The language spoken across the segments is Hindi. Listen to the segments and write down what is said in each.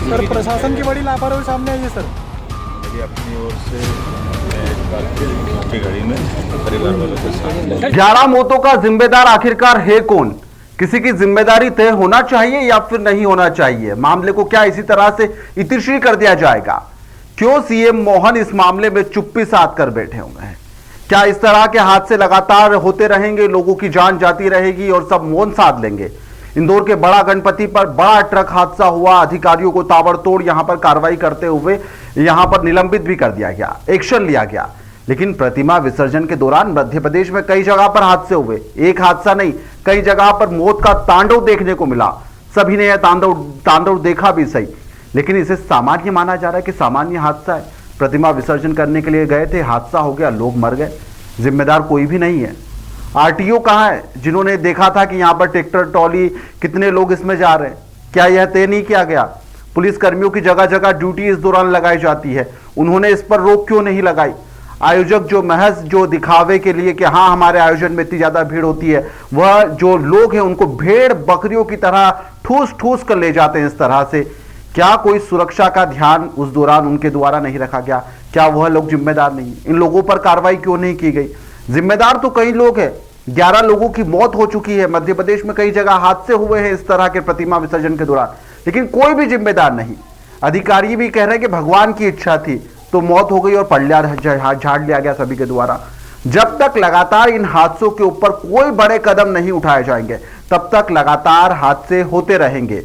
सर प्रशासन की बड़ी लापरवाही सामने आई है सर। मेरी अपनी ओर से मैं एक बार फिर की घड़ी में परिवार वालों के साथ 11 मौतों का जिम्मेदार आखिरकार है कौन? किसी की जिम्मेदारी तय होना चाहिए या फिर नहीं होना चाहिए? मामले को क्या इसी तरह से इतिश्री कर दिया जाएगा? क्यों सीएम मोहन इस मामले में चुप्पी साध कर बैठे हुए हैं? क्या इस तरह के हादसे लगातार होते रहेंगे, लोगों की जान जाती रहेगी और सब मौन साध लेंगे? इंदौर के बड़ा गणपति पर बड़ा ट्रक हादसा हुआ। अधिकारियों को ताबड़तोड़ यहां पर कार्रवाई करते हुए यहां पर निलंबित भी कर दिया गया, एक्शन लिया गया। लेकिन प्रतिमा विसर्जन के दौरान मध्य प्रदेश में कई जगह पर हादसे हुए। एक हादसा नहीं, कई जगह पर मौत का तांडव देखने को मिला। सभी ने यह तांडव देखा भी सही, लेकिन इसे सामान्य माना जा रहा है कि सामान्य हादसा है। प्रतिमा विसर्जन करने के लिए गए थे, हादसा हो गया, लोग मर गए, जिम्मेदार कोई भी नहीं है। आरटीओ कहां है जिन्होंने देखा था कि यहां पर ट्रैक्टर ट्रॉली कितने लोग इसमें जा रहे हैं? क्या यह तय नहीं किया गया? पुलिस कर्मियों की जगह जगह ड्यूटी इस दौरान लगाई जाती है, उन्होंने इस पर रोक क्यों नहीं लगाई? आयोजक जो महज जो दिखावे के लिए कि हाँ हमारे आयोजन में इतनी ज्यादा भीड़ होती है, वह जो लोग हैं उनको भेड़ बकरियों की तरह ठूस ठूस कर ले जाते हैं इस तरह से। क्या कोई सुरक्षा का ध्यान उस दौरान उनके द्वारा नहीं रखा गया? क्या वह लोग जिम्मेदार नहीं? इन लोगों पर कार्रवाई क्यों नहीं की गई? जिम्मेदार तो कई लोग हैं। 11 लोगों की मौत हो चुकी है। मध्य प्रदेश में कई जगह हादसे हुए हैं इस तरह के प्रतिमा विसर्जन के दौरान, लेकिन कोई भी जिम्मेदार नहीं। अधिकारी भी कह रहे हैं कि भगवान की इच्छा थी तो मौत हो गई और पल्ला झाड़ लिया गया सभी के द्वारा। जब तक लगातार इन हादसों के ऊपर कोई बड़े कदम नहीं उठाए जाएंगे, तब तक लगातार हादसे होते रहेंगे।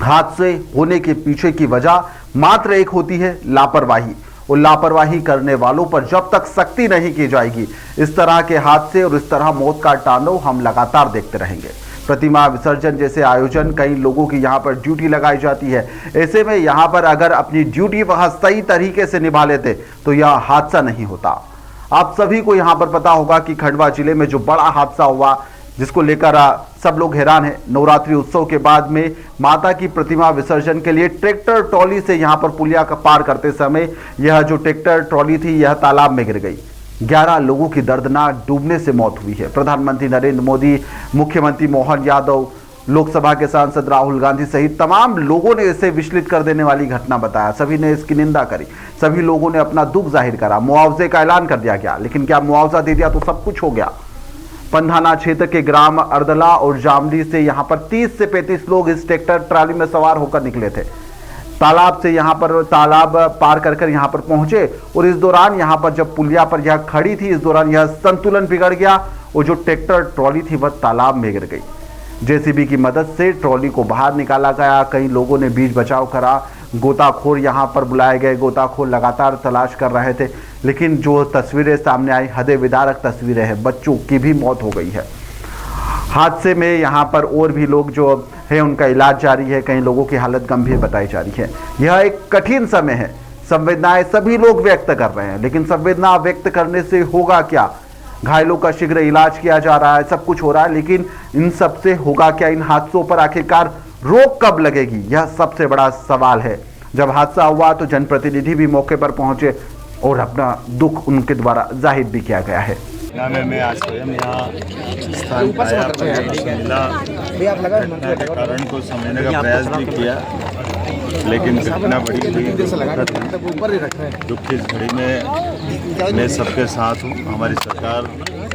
हादसे होने के पीछे की वजह मात्र एक होती है, लापरवाही। और लापरवाही करने वालों पर जब तक सख्ती नहीं की जाएगी, इस तरह के हादसे और इस तरह मौत का तांडव हम लगातार देखते रहेंगे। प्रतिमा विसर्जन जैसे आयोजन, कई लोगों की यहाँ पर ड्यूटी लगाई जाती है। ऐसे में यहाँ पर अगर अपनी ड्यूटी वह सही तरीके से निभा लेते तो यह हादसा नहीं होता। आप सभी को यहाँ पर पता होगा कि खंडवा जिले में जो बड़ा हादसा हुआ, जिसको लेकर सब लोग हैरान हैं। नवरात्रि उत्सव के बाद में माता की प्रतिमा विसर्जन के लिए ट्रैक्टर ट्रॉली से यहाँ पर पुलिया का पार करते समय यह जो ट्रैक्टर ट्रॉली थी यह तालाब में गिर गई। 11 लोगों की दर्दनाक डूबने से मौत हुई है। प्रधानमंत्री नरेंद्र मोदी, मुख्यमंत्री मोहन यादव, लोकसभा के सांसद राहुल गांधी सहित तमाम लोगों ने इसे विचलित कर देने वाली घटना बताया। सभी ने इसकी निंदा करी, सभी लोगों ने अपना दुख जाहिर करा। मुआवजे का ऐलान कर दिया गया, लेकिन क्या मुआवजा दे दिया तो सब कुछ हो गया? पंधाना क्षेत्र के ग्राम अर्दला और जामली से यहां पर 30 से 35 लोग इस ट्रैक्टर ट्राली में सवार होकर निकले थे। तालाब से यहां पर तालाब पार कर यहां पर पहुंचे और इस दौरान यहां पर जब पुलिया पर यह खड़ी थी, इस दौरान यह संतुलन बिगड़ गया और जो ट्रैक्टर ट्रॉली थी वह तालाब में गिर गई। जेसीबी की मदद से ट्रॉली को बाहर निकाला गया। कई लोगों ने बीच बचाव करा। गोताखोर यहां पर बुलाए गए, गोताखोर लगातार तलाश कर रहे थे, लेकिन जो तस्वीरें सामने आई, हृदय विदारक तस्वीरें हैं। बच्चों की भी मौत हो गई है हादसे में। यहां पर और भी लोग जो है उनका इलाज जारी है। कई लोगों की हालत गंभीर बताई जा रही है। यह एक कठिन समय है। संवेदनाएं सभी लोग व्यक्त कर रहे हैं, लेकिन संवेदना व्यक्त करने से होगा क्या? घायलों का शीघ्र इलाज किया जा रहा है, सब कुछ हो रहा है, लेकिन इन सब से होगा क्या? इन हादसों पर आखिरकार रोक कब लगेगी? यह सबसे बड़ा सवाल है। जब हादसा हुआ तो जनप्रतिनिधि भी मौके पर पहुंचे और अपना दुख उनके द्वारा जाहिर भी किया गया है। मैं आज स्वयं यहाँ स्थान पर आया, घटना के कारण को समझने का प्रयास भी किया, लेकिन घटना बड़ी हुई। दुख की इस घड़ी में मैं सबके साथ हूँ। हमारी सरकार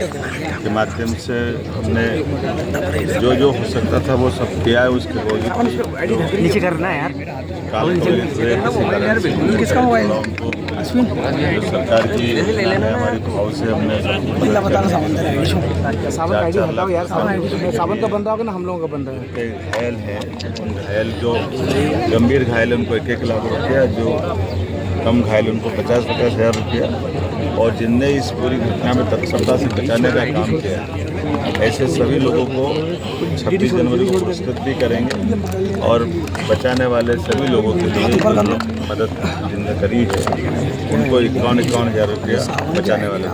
के माध्यम से हमने जो हो सकता था वो सब किया है। उसके बावजूद नीचे करना है यार, सरकार की हमारी भाव से हमने सावन का बंदा होगा ना, हम लोगों का बंदा है। घायल है, उन घायल जो गंभीर घायल उनको 1-1 लाख रुपया, जो कम घायल उनको 50-50 हज़ार रुपया, और जिनने इस पूरी घटना में तत्परता से बचाने का काम किया, ऐसे सभी लोगों को 26 जनवरी को पुरस्कृत भी करेंगे। और बचाने वाले सभी लोगों के लिए मदद जिनने करी है उनको 51 हज़ार रुपया बचाने वाले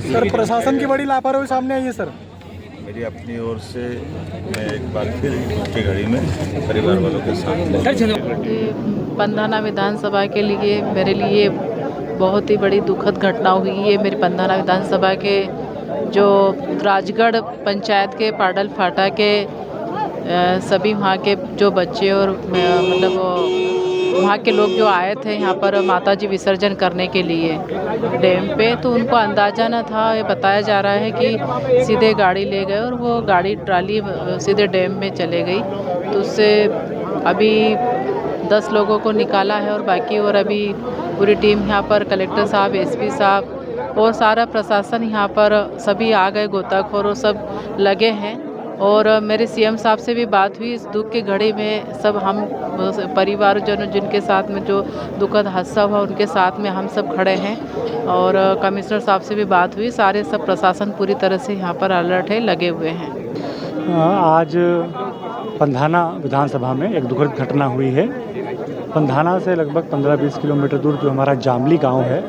सर प्रशासन की बड़ी लापरवाही सामने आई है सर। मेरी अपनी ओर से मैं एक बार फिर की घड़ी में परिवार वालों के साथ पंधाना विधानसभा के लिए मेरे लिए बहुत ही बड़ी दुखद घटना हुई है। मेरी पंधाना विधानसभा के जो राजगढ़ पंचायत के पाडल फाटा के सभी वहाँ के जो बच्चे और मतलब वहाँ के लोग जो आए थे यहाँ पर माताजी विसर्जन करने के लिए डैम पे, तो उनको अंदाज़ा न था। ये बताया जा रहा है कि सीधे गाड़ी ले गए और वो गाड़ी ट्राली सीधे डैम में चले गई। तो उससे अभी 10 लोगों को निकाला है और बाकी और अभी पूरी टीम यहाँ पर कलेक्टर साहब, एसपी साहब और सारा प्रशासन यहाँ पर सभी आ गए, गोताखोर और सब लगे हैं। और मेरे सीएम साहब से भी बात हुई इस दुख की घड़ी में। सब हम परिवारजन जिनके साथ में जो दुखद हादसा हुआ उनके साथ में हम सब खड़े हैं। और कमिश्नर साहब से भी बात हुई। सारे सब प्रशासन पूरी तरह से यहाँ पर अलर्ट है, लगे हुए हैं। आज पंधाना विधानसभा में एक दुखद घटना हुई है। पंधाना से लगभग 15-20 किलोमीटर दूर जो हमारा जामली गांव है,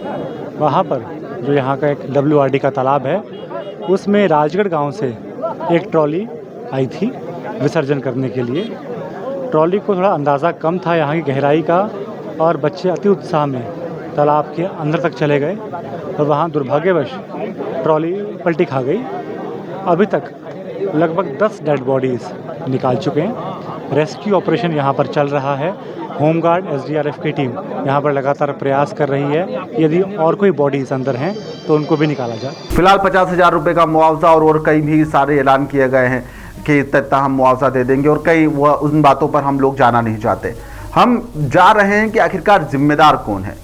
वहाँ पर जो यहाँ का एक WRD का तालाब है, उसमें राजगढ़ गांव से एक ट्रॉली आई थी विसर्जन करने के लिए। ट्रॉली को थोड़ा अंदाज़ा कम था यहाँ की गहराई का और बच्चे अति उत्साह में तालाब के अंदर तक चले गए और वहाँ दुर्भाग्यवश ट्रॉली पलटी खा गई। अभी तक लगभग 10 डेड बॉडीज़ निकाल चुके हैं। रेस्क्यू ऑपरेशन यहाँ पर चल रहा है। होमगार्ड, SDRF की टीम यहाँ पर लगातार प्रयास कर रही है। यदि और कोई बॉडीज अंदर हैं तो उनको भी निकाला जाए। फिलहाल 50,000 रुपये का मुआवजा और कई भी सारे ऐलान किए गए हैं कि इतना हम मुआवजा दे देंगे और कई उन बातों पर हम लोग जाना नहीं चाहते। हम जा रहे हैं कि आखिरकार जिम्मेदार कौन है।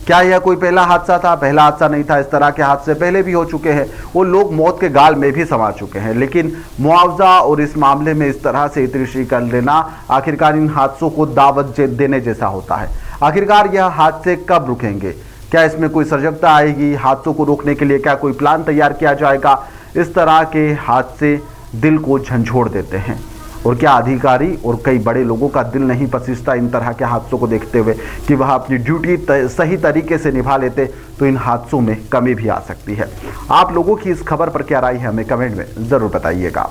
क्या यह कोई पहला हादसा था? पहला हादसा नहीं था। इस तरह के हादसे पहले भी हो चुके हैं। वो लोग मौत के गाल में भी समा चुके हैं। लेकिन मुआवजा और इस मामले में इस तरह से इतनी कर लेना आखिरकार इन हादसों को दावत देने जैसा होता है। आखिरकार यह हादसे कब रुकेंगे? क्या इसमें कोई सजगता आएगी? हादसों को रोकने के लिए क्या कोई प्लान तैयार किया जाएगा? इस तरह के हादसे दिल को झंझोड़ देते हैं। और क्या अधिकारी और कई बड़े लोगों का दिल नहीं पसीजता इन तरह के हादसों को देखते हुए कि वह अपनी ड्यूटी सही तरीके से निभा लेते तो इन हादसों में कमी भी आ सकती है। आप लोगों की इस खबर पर क्या राय है, हमें कमेंट में ज़रूर बताइएगा।